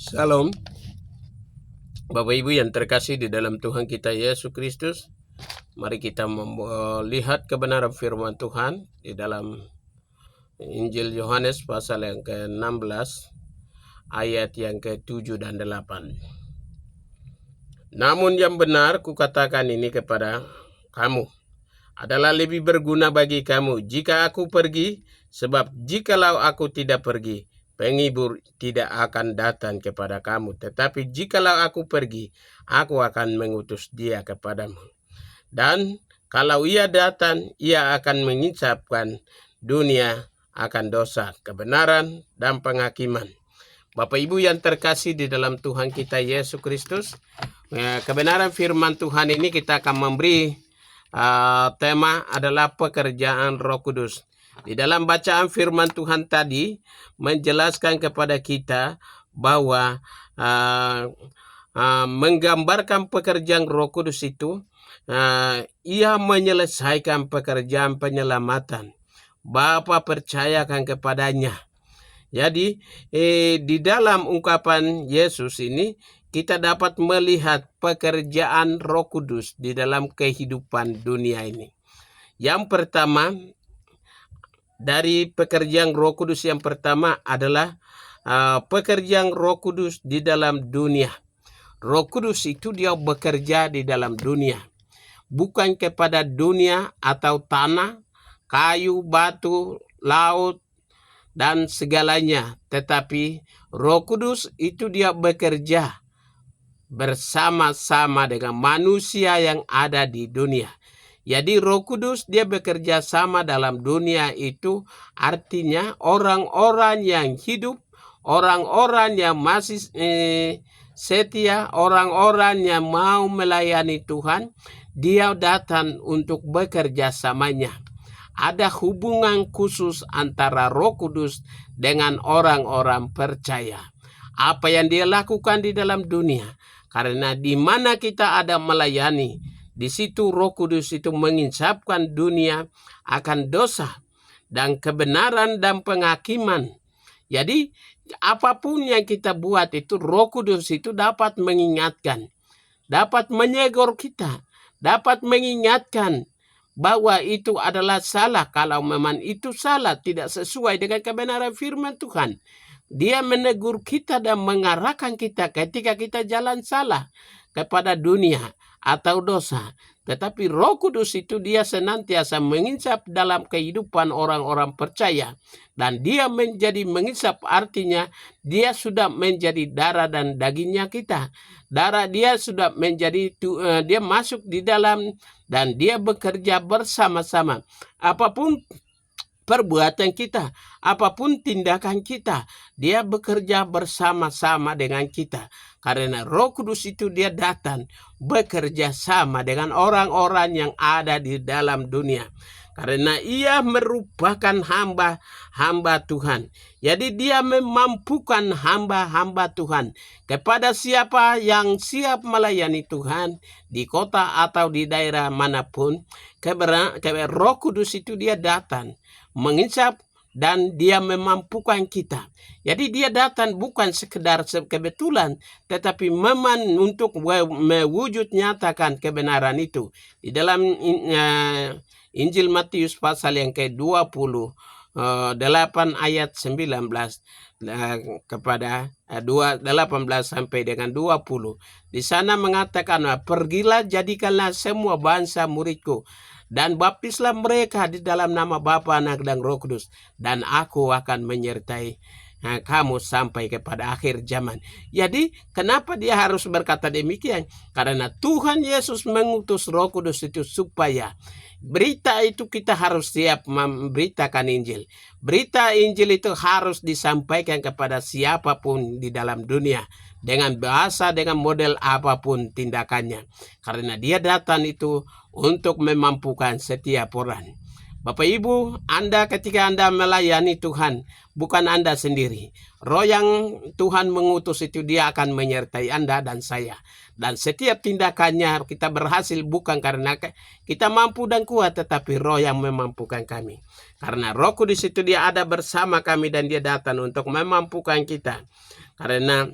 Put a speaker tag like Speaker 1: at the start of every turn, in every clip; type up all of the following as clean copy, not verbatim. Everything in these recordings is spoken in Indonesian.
Speaker 1: Salam, Bapak Ibu yang terkasih di dalam Tuhan kita Yesus Kristus. Mari kita melihat kebenaran firman Tuhan di dalam Injil Yohanes pasal yang ke-16 ayat yang ke-7 dan 8. Namun yang benar kukatakan ini kepada kamu, adalah lebih berguna bagi kamu jika aku pergi, sebab jikalau aku tidak pergi, penghibur tidak akan datang kepada kamu. Tetapi jikalau aku pergi, aku akan mengutus dia kepadamu. Dan kalau ia datang, ia akan menginsapkan dunia akan dosa, kebenaran, dan penghakiman. Bapak Ibu yang terkasih di dalam Tuhan kita Yesus Kristus, kebenaran firman Tuhan ini kita akan memberi tema adalah pekerjaan Roh Kudus. Di dalam bacaan firman Tuhan tadi menjelaskan kepada kita bahwa menggambarkan pekerjaan Roh Kudus itu, ia menyelesaikan pekerjaan penyelamatan. Bapa percayakan kepadanya. Jadi di dalam ungkapan Yesus ini kita dapat melihat pekerjaan Roh Kudus di dalam kehidupan dunia ini. Yang pertama, dari pekerjaan Roh Kudus yang pertama adalah pekerjaan Roh Kudus di dalam dunia. Roh Kudus itu dia bekerja di dalam dunia, bukan kepada dunia atau tanah, kayu, batu, laut, dan segalanya, tetapi Roh Kudus itu dia bekerja bersama-sama dengan manusia yang ada di dunia. Jadi Roh Kudus dia bekerja sama dalam dunia itu artinya orang-orang yang hidup, orang-orang yang masih setia, orang-orang yang mau melayani Tuhan, dia datang untuk bekerja samanya. Ada hubungan khusus antara Roh Kudus dengan orang-orang percaya. Apa yang dia lakukan di dalam dunia, karena di mana kita ada melayani, di situ Roh Kudus itu menginsapkan dunia akan dosa dan kebenaran dan penghakiman. Jadi apapun yang kita buat itu Roh Kudus itu dapat mengingatkan, dapat menyegor kita, dapat mengingatkan bahwa itu adalah salah. Kalau memang itu salah, tidak sesuai dengan kebenaran firman Tuhan, dia menegur kita dan mengarahkan kita ketika kita jalan salah kepada dunia atau dosa. Tetapi Roh Kudus itu dia senantiasa menginsap dalam kehidupan orang-orang percaya. Dan dia menjadi menginsap artinya dia sudah menjadi darah dan dagingnya kita. Darah dia sudah menjadi, dia masuk di dalam dan dia bekerja bersama-sama. Apapun perbuatan kita, apapun tindakan kita, dia bekerja bersama-sama dengan kita. Karena Roh Kudus itu dia datang bekerja sama dengan orang-orang yang ada di dalam dunia. Karena ia merupakan hamba-hamba Tuhan. Jadi dia memampukan hamba-hamba Tuhan. Kepada siapa yang siap melayani Tuhan di kota atau di daerah manapun, Roh Kudus itu dia datang menginsap dan dia memampukan kita. Jadi dia datang bukan sekedar kebetulan, tetapi memang untuk mewujud nyatakan kebenaran itu. Di dalam Injil Matius pasal yang ke-28 ayat 19 kepada 18 sampai dengan 20. Di sana mengatakan, pergilah jadikanlah semua bangsa muridku, dan baptislah mereka di dalam nama Bapa, Anak, dan Roh Kudus, dan aku akan menyertai kamu sampai kepada akhir zaman. Jadi kenapa dia harus berkata demikian? Karena Tuhan Yesus mengutus Roh Kudus itu supaya berita itu kita harus siap memberitakan Injil. Berita Injil itu harus disampaikan kepada siapapun di dalam dunia, dengan bahasa, dengan model apapun tindakannya. Karena dia datang itu untuk memampukan setiap orang. Bapak Ibu, Anda ketika Anda melayani Tuhan, bukan Anda sendiri. Roh yang Tuhan mengutus itu dia akan menyertai Anda dan saya. Dan setiap tindakannya kita berhasil bukan karena kita mampu dan kuat, tetapi Roh yang memampukan kami. Karena Roh Kudus itu dia ada bersama kami dan dia datang untuk memampukan kita. Karena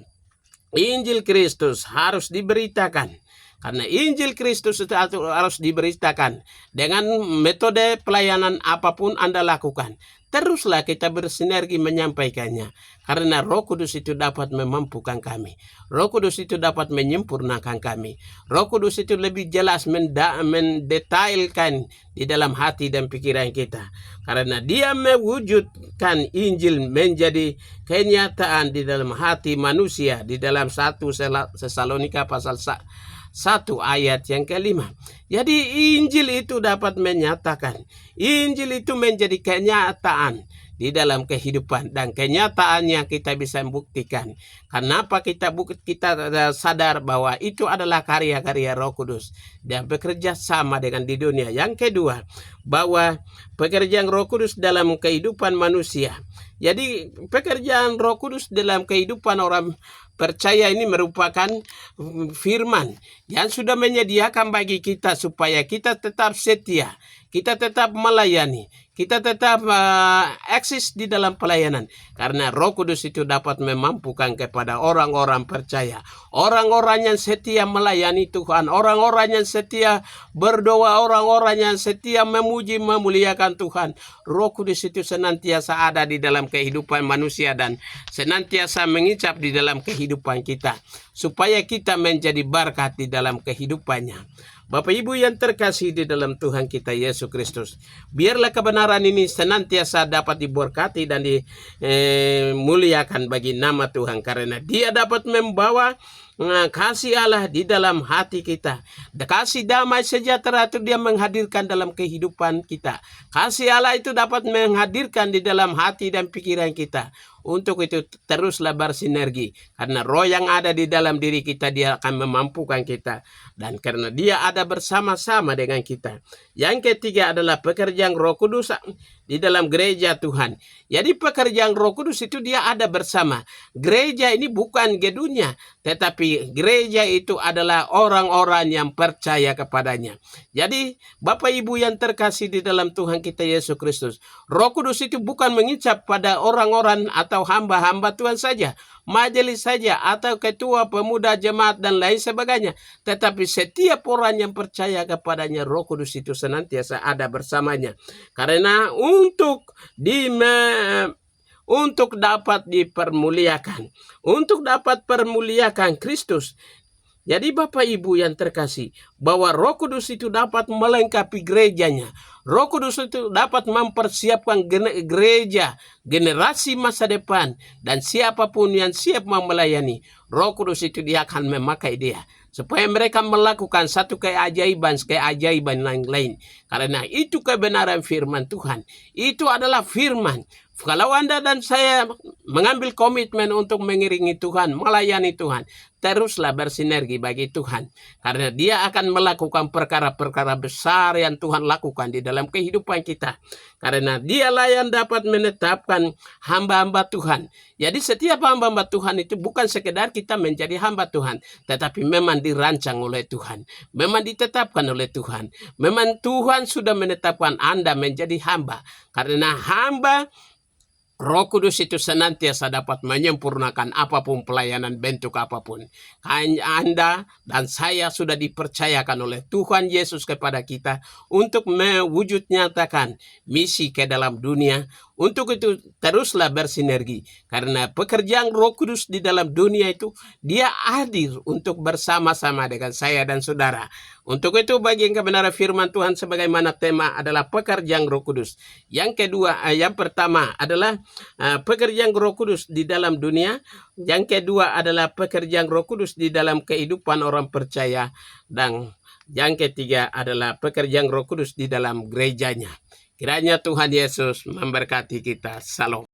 Speaker 1: Injil Kristus harus diberitakan. Karena Injil Kristus itu harus diberitakan dengan metode pelayanan apapun Anda lakukan. Teruslah kita bersinergi menyampaikannya. Karena Roh Kudus itu dapat memampukan kami. Roh Kudus itu dapat menyempurnakan kami. Roh Kudus itu lebih jelas mendetailkan di dalam hati dan pikiran kita. Karena dia mewujudkan Injil menjadi kenyataan di dalam hati manusia. Di dalam 1 Tesalonika pasal 1 ayat yang kelima. Jadi Injil itu dapat menyatakan. Injil itu menjadi kenyataan di dalam kehidupan, dan kenyataannya kita bisa membuktikan. Kenapa kita sadar bahwa itu adalah karya-karya Roh Kudus dan bekerja sama dengan di dunia. Yang kedua, bahwa pekerjaan Roh Kudus dalam kehidupan manusia. Jadi pekerjaan Roh Kudus dalam kehidupan orang percaya ini merupakan firman yang sudah menyediakan bagi kita supaya kita tetap setia, kita tetap melayani, kita tetap eksis di dalam pelayanan. Karena Roh Kudus itu dapat memampukan kepada orang-orang percaya, orang-orang yang setia melayani Tuhan, orang-orang yang setia berdoa, orang-orang yang setia memuji memuliakan Tuhan. Roh Kudus itu senantiasa ada di dalam kehidupan manusia dan senantiasa mengicap di dalam kehidupan kita supaya kita menjadi berkat di dalam kehidupannya. Bapak Ibu yang terkasih di dalam Tuhan kita Yesus Kristus, biarlah kebenaran ini senantiasa dapat diberkati dan dimuliakan bagi nama Tuhan, karena dia dapat membawa kasih Allah di dalam hati kita. Kasih damai sejahtera itu dia menghadirkan dalam kehidupan kita. Kasih Allah itu dapat menghadirkan di dalam hati dan pikiran kita. Untuk itu teruslah bersinergi, karena roh yang ada di dalam diri kita dia akan memampukan kita, dan karena dia ada bersama-sama dengan kita. Yang ketiga adalah pekerjaan Roh Kudus di dalam gereja Tuhan. Jadi pekerjaan Roh Kudus itu dia ada bersama. Gereja ini bukan gedungnya, tetapi gereja itu adalah orang-orang yang percaya kepadanya. Jadi Bapak Ibu yang terkasih di dalam Tuhan kita Yesus Kristus, Roh Kudus itu bukan mengicap pada orang-orang atau hamba-hamba Tuhan saja, majelis saja, atau ketua pemuda jemaat dan lain sebagainya, tetapi setiap orang yang percaya kepadanya, Roh Kudus itu senantiasa ada bersamanya. Karena untuk dapat dipermuliakan, untuk dapat permuliakan Kristus. Jadi Bapak Ibu yang terkasih, bahwa Roh Kudus itu dapat melengkapi gerejanya. Roh Kudus itu dapat mempersiapkan gereja, generasi masa depan, dan siapapun yang siap melayani. Roh Kudus itu dia akan memakai dia supaya mereka melakukan satu keajaiban lain. Karena itu kebenaran firman Tuhan. Itu adalah firman. Kalau Anda dan saya mengambil komitmen untuk mengiringi Tuhan, melayani Tuhan, teruslah bersinergi bagi Tuhan. Karena dia akan melakukan perkara-perkara besar yang Tuhan lakukan di dalam kehidupan kita. Karena dialah yang dapat menetapkan hamba-hamba Tuhan. Jadi setiap hamba-hamba Tuhan itu bukan sekedar kita menjadi hamba Tuhan, tetapi memang dirancang oleh Tuhan. Memang ditetapkan oleh Tuhan. Memang Tuhan sudah menetapkan Anda menjadi hamba. Karena hamba, Roh Kudus itu senantiasa dapat menyempurnakan apapun pelayanan bentuk apapun. Anda dan saya sudah dipercayakan oleh Tuhan Yesus kepada kita untuk mewujud nyatakan misi ke dalam dunia. Untuk itu teruslah bersinergi, karena pekerjaan Roh Kudus di dalam dunia itu dia hadir untuk bersama-sama dengan saya dan saudara. Untuk itu bagian kebenaran firman Tuhan sebagaimana tema adalah pekerjaan Roh Kudus. Yang kedua, yang pertama adalah pekerjaan Roh Kudus di dalam dunia. Yang kedua adalah pekerjaan Roh Kudus di dalam kehidupan orang percaya. Dan yang ketiga adalah pekerjaan Roh Kudus di dalam gerejanya. Kiranya Tuhan Yesus memberkati kita. Salam.